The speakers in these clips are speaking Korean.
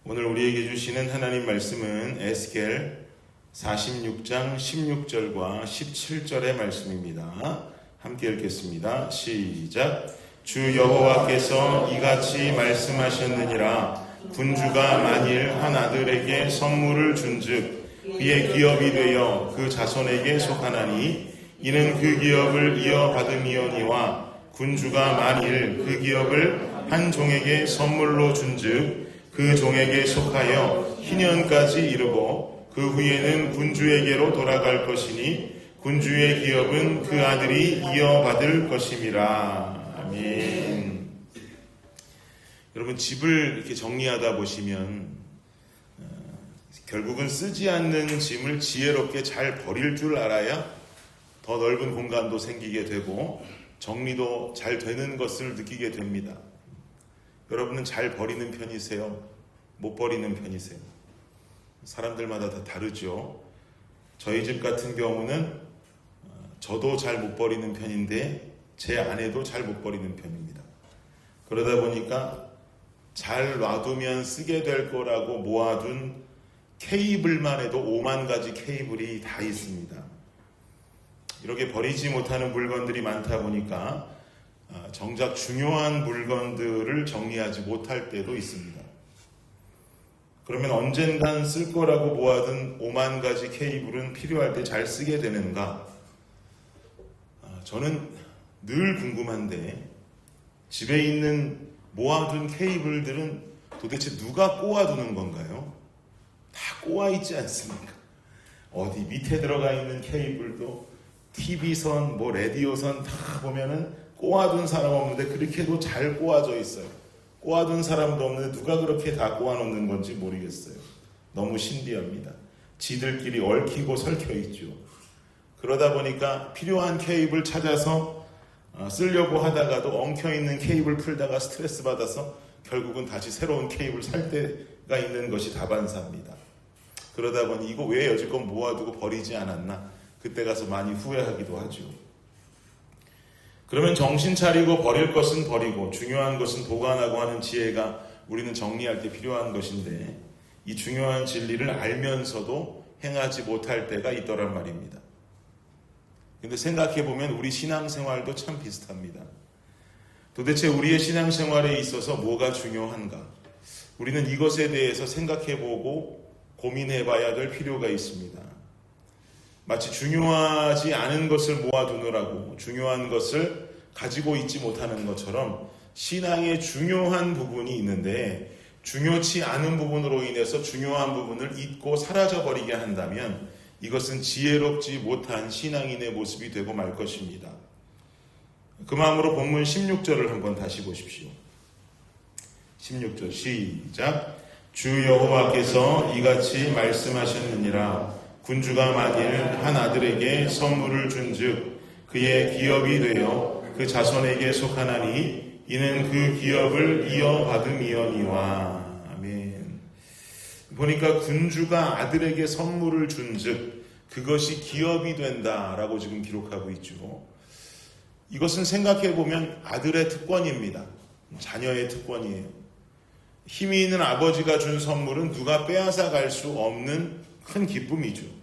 오늘 우리에게 주시는 하나님 말씀은 에스겔 46장 16절과 17절의 말씀입니다. 함께 읽겠습니다. 시작. 주 여호와께서 이같이 말씀하셨느니라. 군주가 만일 한 아들에게 선물을 준즉 그의 기업이 되어 그 자손에게 속하나니 이는 그 기업을 이어받음이오니와 군주가 만일 그 기업을 한 종에게 선물로 준즉 그 종에게 속하여 희년까지 이르고 그 후에는 군주에게로 돌아갈 것이니 군주의 기업은 그 아들이 이어받을 것임이라. 아멘. 여러분, 집을 이렇게 정리하다 보시면 결국은 쓰지 않는 짐을 지혜롭게 잘 버릴 줄 알아야 더 넓은 공간도 생기게 되고 정리도 잘 되는 것을 느끼게 됩니다. 여러분은 잘 버리는 편이세요? 못 버리는 편이세요? 사람들마다 다 다르죠. 저희 집 같은 경우는 저도 잘 못 버리는 편인데 제 아내도 잘 못 버리는 편입니다. 그러다 보니까 잘 놔두면 쓰게 될 거라고 모아둔 케이블만 해도 5만 가지 케이블이 다 있습니다. 이렇게 버리지 못하는 물건들이 많다 보니까 정작 중요한 물건들을 정리하지 못할 때도 있습니다. 그러면 언젠간 쓸 거라고 모아둔 5만 가지 케이블은 필요할 때 잘 쓰게 되는가? 저는 늘 궁금한데 집에 있는 모아둔 케이블들은 도대체 누가 꼬아두는 건가요? 다 꼬아있지 않습니까? 어디 밑에 들어가 있는 케이블도 TV선, 라디오선 다 보면은 꼬아둔 사람 없는데 그렇게도 잘 꼬아져 있어요. 꼬아둔 사람도 없는데 누가 그렇게 다 꼬아놓는 건지 모르겠어요. 너무 신비합니다. 지들끼리 얽히고 설켜 있죠. 그러다 보니까 필요한 케이블 찾아서 쓰려고 하다가도 엉켜있는 케이블 풀다가 스트레스 받아서 결국은 다시 새로운 케이블 살 때가 있는 것이 다반사입니다. 그러다 보니 이거 왜 여지껏 모아두고 버리지 않았나? 그때 가서 많이 후회하기도 하죠. 그러면 정신 차리고 버릴 것은 버리고 중요한 것은 보관하고 하는 지혜가 우리는 정리할 때 필요한 것인데 이 중요한 진리를 알면서도 행하지 못할 때가 있더란 말입니다. 근데 생각해보면 우리 신앙생활도 참 비슷합니다. 도대체 우리의 신앙생활에 있어서 뭐가 중요한가? 우리는 이것에 대해서 생각해보고 고민해봐야 될 필요가 있습니다. 마치 중요하지 않은 것을 모아두느라고 중요한 것을 가지고 있지 못하는 것처럼 신앙의 중요한 부분이 있는데 중요치 않은 부분으로 인해서 중요한 부분을 잊고 사라져버리게 한다면 이것은 지혜롭지 못한 신앙인의 모습이 되고 말 것입니다. 그 마음으로 본문 16절을 한번 다시 보십시오. 16절 시작. 주 여호와께서 이같이 말씀하셨느니라. 군주가 만일 한 아들에게 선물을 준즉 그의 기업이 되어 그 자손에게 속하나니 이는 그 기업을 이어받음이오니와. 아멘. 보니까 군주가 아들에게 선물을 준즉 그것이 기업이 된다라고 지금 기록하고 있죠. 이것은 생각해보면 아들의 특권입니다. 자녀의 특권이에요. 힘이 있는 아버지가 준 선물은 누가 빼앗아 갈 수 없는 큰 기쁨이죠.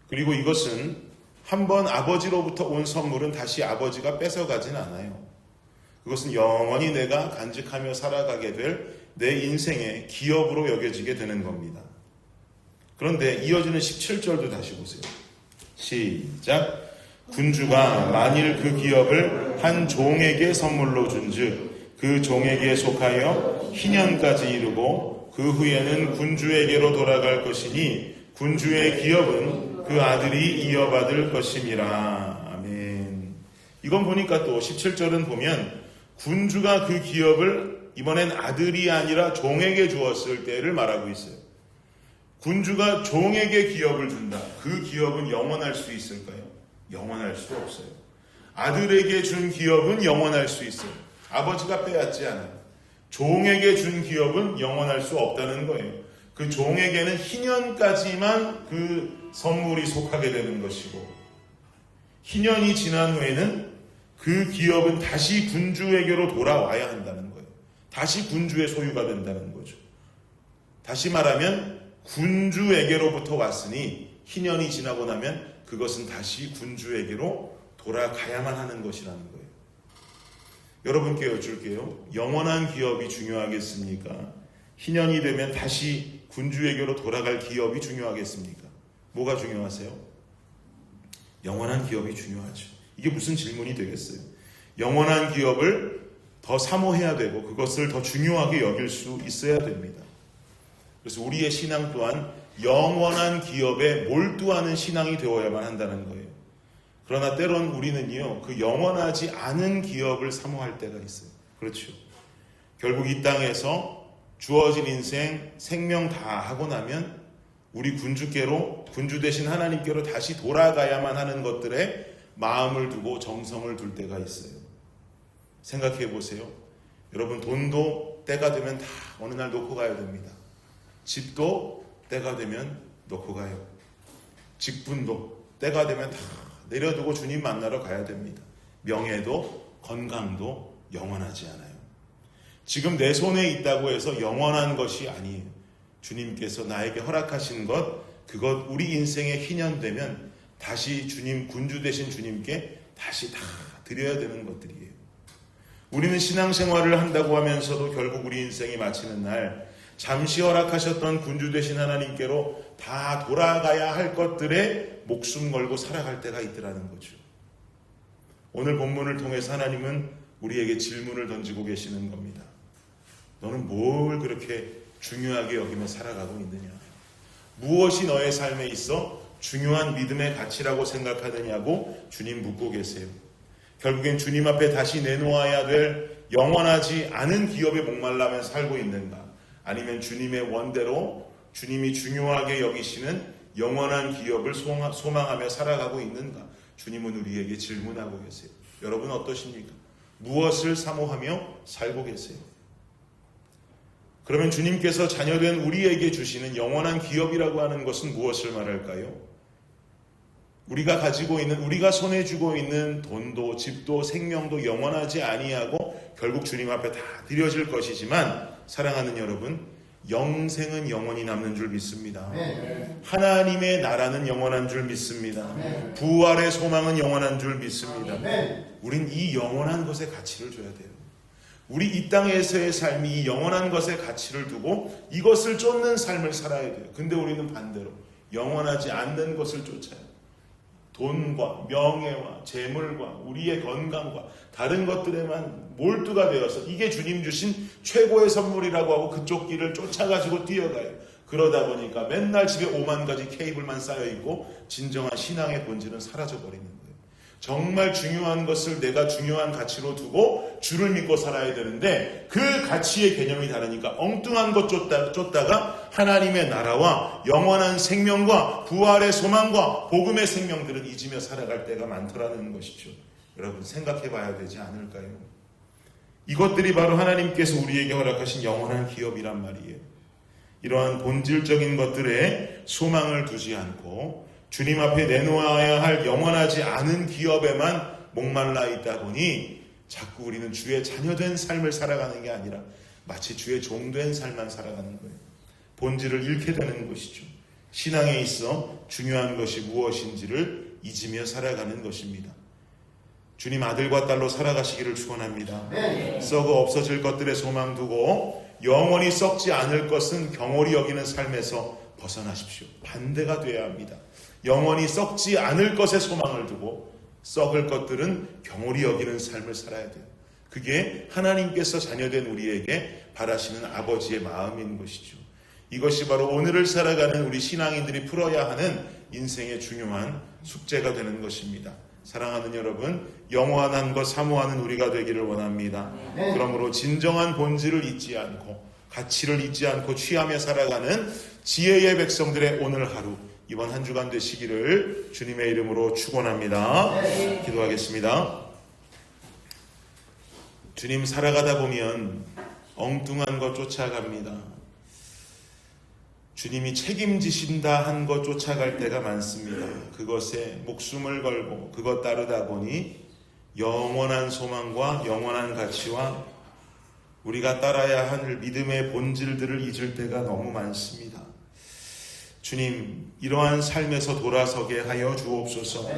그리고 이것은 한번 아버지로부터 온 선물은 다시 아버지가 뺏어가진 않아요. 그것은 영원히 내가 간직하며 살아가게 될 내 인생의 기업으로 여겨지게 되는 겁니다. 그런데 이어지는 17절도 다시 보세요. 시작. 군주가 만일 그 기업을 한 종에게 선물로 준즉 그 종에게 속하여 희년까지 이르고 그 후에는 군주에게로 돌아갈 것이니 군주의 기업은 그 아들이 이어받을 것임이라. 아멘. 이건 보니까 또 17절은 보면 군주가 그 기업을 이번엔 아들이 아니라 종에게 주었을 때를 말하고 있어요. 군주가 종에게 기업을 준다. 그 기업은 영원할 수 있을까요? 영원할 수 없어요. 아들에게 준 기업은 영원할 수 있어요. 아버지가 빼앗지 않아요. 종에게 준 기업은 영원할 수 없다는 거예요. 그 종에게는 희년까지만 그 선물이 속하게 되는 것이고 희년이 지난 후에는 그 기업은 다시 군주에게로 돌아와야 한다는 거예요. 다시 군주의 소유가 된다는 거죠. 다시 말하면 군주에게로부터 왔으니 희년이 지나고 나면 그것은 다시 군주에게로 돌아가야만 하는 것이라는 거예요. 여러분께 여쭐게요. 영원한 기업이 중요하겠습니까? 희년이 되면 다시 군주에게로 돌아갈 기업이 중요하겠습니까? 뭐가 중요하세요? 영원한 기업이 중요하죠. 이게 무슨 질문이 되겠어요? 영원한 기업을 더 사모해야 되고 그것을 더 중요하게 여길 수 있어야 됩니다. 그래서 우리의 신앙 또한 영원한 기업에 몰두하는 신앙이 되어야만 한다는 거예요. 그러나 때론 우리는요, 그 영원하지 않은 기업을 사모할 때가 있어요. 그렇죠. 결국 이 땅에서 주어진 인생, 생명 다 하고 나면 우리 군주 되신 하나님께로 다시 돌아가야만 하는 것들에 마음을 두고 정성을 둘 때가 있어요. 생각해 보세요. 여러분, 돈도 때가 되면 다 어느 날 놓고 가야 됩니다. 집도 때가 되면 놓고 가요. 직분도 때가 되면 다 내려두고 주님 만나러 가야 됩니다. 명예도 건강도 영원하지 않아요. 지금 내 손에 있다고 해서 영원한 것이 아니에요. 주님께서 나에게 허락하신 것, 그것 우리 인생에 희년되면 다시 주님, 군주 되신 주님께 다시 다 드려야 되는 것들이에요. 우리는 신앙생활을 한다고 하면서도 결국 우리 인생이 마치는 날 잠시 허락하셨던 군주 되신 하나님께로 다 돌아가야 할 것들에 목숨 걸고 살아갈 때가 있더라는 거죠. 오늘 본문을 통해서 하나님은 우리에게 질문을 던지고 계시는 겁니다. 너는 뭘 그렇게 중요하게 여기며 살아가고 있느냐? 무엇이 너의 삶에 있어 중요한 믿음의 가치라고 생각하느냐고 주님 묻고 계세요. 결국엔 주님 앞에 다시 내놓아야 될 영원하지 않은 기업에 목말라며 살고 있는가? 아니면 주님의 원대로 주님이 중요하게 여기시는 영원한 기업을 소망하며 살아가고 있는가? 주님은 우리에게 질문하고 계세요. 여러분 어떠십니까? 무엇을 사모하며 살고 계세요? 그러면 주님께서 자녀된 우리에게 주시는 영원한 기업이라고 하는 것은 무엇을 말할까요? 우리가 가지고 있는, 우리가 손에 쥐고 있는 돈도 집도 생명도 영원하지 아니하고 결국 주님 앞에 다 드려질 것이지만, 사랑하는 여러분, 영생은 영원히 남는 줄 믿습니다. 하나님의 나라는 영원한 줄 믿습니다. 부활의 소망은 영원한 줄 믿습니다. 우린 이 영원한 것에 가치를 줘야 돼요. 우리 이 땅에서의 삶이 이 영원한 것에 가치를 두고 이것을 쫓는 삶을 살아야 돼요. 근데 우리는 반대로 영원하지 않는 것을 쫓아요. 돈과 명예와 재물과 우리의 건강과 다른 것들에만 몰두가 되어서 이게 주님 주신 최고의 선물이라고 하고 그쪽 길을 쫓아가지고 뛰어가요. 그러다 보니까 맨날 집에 5만 가지 케이블만 쌓여있고 진정한 신앙의 본질은 사라져버리는 거예요. 정말 중요한 것을 내가 중요한 가치로 두고 주를 믿고 살아야 되는데 그 가치의 개념이 다르니까 엉뚱한 것 쫓다가 하나님의 나라와 영원한 생명과 부활의 소망과 복음의 생명들은 잊으며 살아갈 때가 많더라는 것이죠. 여러분 생각해 봐야 되지 않을까요? 이것들이 바로 하나님께서 우리에게 허락하신 영원한 기업이란 말이에요. 이러한 본질적인 것들에 소망을 두지 않고 주님 앞에 내놓아야 할 영원하지 않은 기업에만 목말라 있다 보니 자꾸 우리는 주의 자녀된 삶을 살아가는 게 아니라 마치 주의 종된 삶만 살아가는 거예요. 본질을 잃게 되는 것이죠. 신앙에 있어 중요한 것이 무엇인지를 잊으며 살아가는 것입니다. 주님 아들과 딸로 살아가시기를 축원합니다. 썩어 없어질 것들에 소망 두고 영원히 썩지 않을 것은 경홀히 여기는 삶에서 벗어나십시오. 반대가 되어야 합니다. 영원히 썩지 않을 것에 소망을 두고 썩을 것들은 경홀히 여기는 삶을 살아야 돼요. 그게 하나님께서 자녀된 우리에게 바라시는 아버지의 마음인 것이죠. 이것이 바로 오늘을 살아가는 우리 신앙인들이 풀어야 하는 인생의 중요한 숙제가 되는 것입니다. 사랑하는 여러분, 영원한 것 사모하는 우리가 되기를 원합니다. 그러므로 진정한 본질을 잊지 않고 가치를 잊지 않고 취하며 살아가는 지혜의 백성들의 오늘 하루, 이번 한 주간 되시기를 주님의 이름으로 축원합니다. 기도하겠습니다. 주님, 살아가다 보면 엉뚱한 것 쫓아갑니다. 주님이 책임지신다 한 것 쫓아갈 때가 많습니다. 그것에 목숨을 걸고 그것 따르다 보니 영원한 소망과 영원한 가치와 우리가 따라야 할 믿음의 본질들을 잊을 때가 너무 많습니다. 주님, 이러한 삶에서 돌아서게 하여 주옵소서.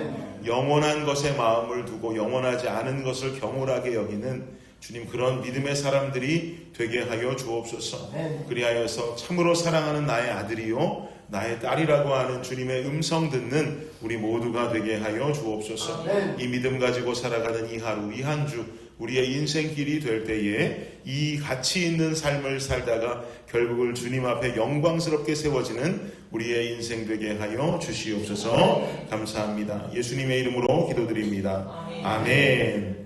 영원한 것에 마음을 두고 영원하지 않은 것을 경홀하게 여기는 주님, 그런 믿음의 사람들이 되게 하여 주옵소서. 그리하여서 참으로 사랑하는 나의 아들이요 나의 딸이라고 하는 주님의 음성 듣는 우리 모두가 되게 하여 주옵소서. 이 믿음 가지고 살아가는 이 하루, 이 한 주 우리의 인생길이 될 때에 이 가치 있는 삶을 살다가 결국을 주님 앞에 영광스럽게 세워지는 우리의 인생 되게 하여 주시옵소서. 감사합니다. 예수님의 이름으로 기도드립니다. 아멘.